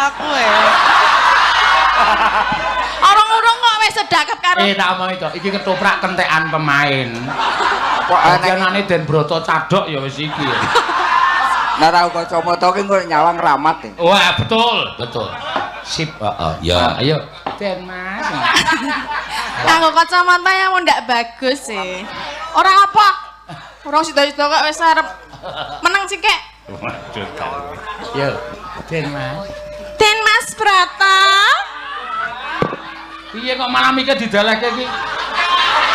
aku Orang-orang kok wis sedakep karo. Tak omong itu, iki ketoprak kentekan pemain. Kok anane Den Broto Cadok ya wis iki. Nah tau kacamata ki kok nyawang ramat ya. Wah, betul. Sip, heeh. Ya, ayo. Den Mas. Kanggo kacamata yang ndak bagus sih. Ora apa. Orang sida-sida kok wis arep meneng sikek. Waduh. Yo, Den Mas. Den Mas Brata. Piye kok malam iki didaleke iki?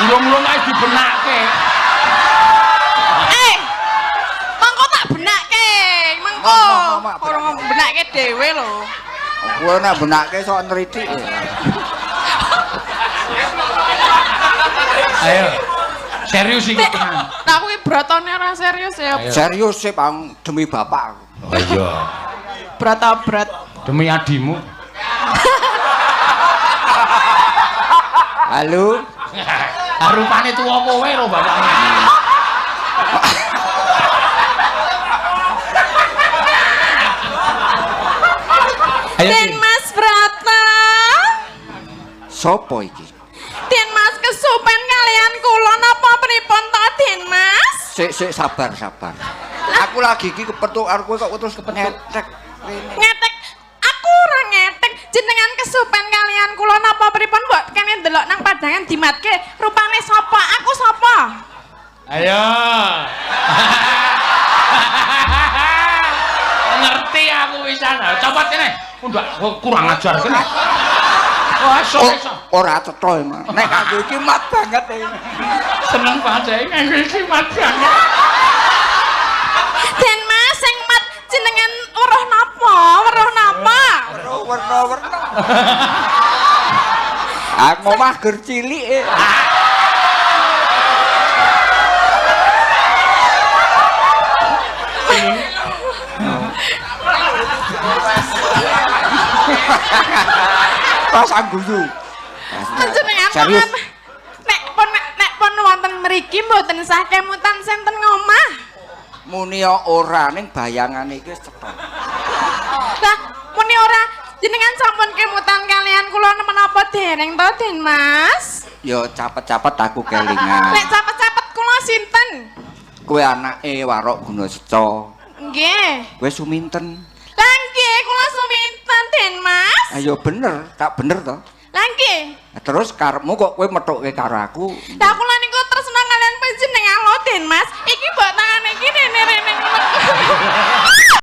Urung-urung ae dibenakke. Mengko tak benakke. Mengko. Ora benakke dhewe lho. Kowe nek benakke sok nritik. Ayo. Serius iki tenan. Nah kuwi brotone ora serius ya. Serius sih Bang demi bapak aku. Oh iya. Brata brat. Demi adimu. Halo. Rupane tuwa kowe lho bapakmu. Den Mas Brata. Sopo iki? Den Mas kesupen kalian kula napa pripun to Den Mas? Sik sabar. Aku lagi iki kepethuk karo kowe kok terus kepenetek. Ngetek aku ora ngetek jenengan kesupen kalian kula napa pripun mbok kene ndelok nang padangan dimatke rupane sapa aku sapa Ayo. Ngerti aku wisan. Copot kene. Ndak kurang ajar kene. Wah, iso. Ora cetha emang. Nek kanggo iki mat banget iki. Seneng banget kanggo iki mat banget. Den Mas sing mat jenengan weruh napa? Weruh napa? Werna-werna. Aku mah ger cilik. Pas angguyu. Jenengan Serius? nek pun wonten mriki mboten sah kemutan senten ngomah. Muni ora ning bayangane iki cetha. Lah muni ora jenengan sampun kemutan kalian kula menapa dereng to Den Mas? Ya capet-capet aku kelingan. Nek cepet-cepet kula sinten? Kowe anake Warok Gunaseca. Nggih. Kowe Suminten. Lah nggih kula suminten Den Mas. Ayo bener, tak bener to. Lah nggih. Terus karepmu kok kowe methuke karo aku. Lah kula niku tresna kalian panjenengan lho Den Mas. Iki mbok tangane iki rene-rene.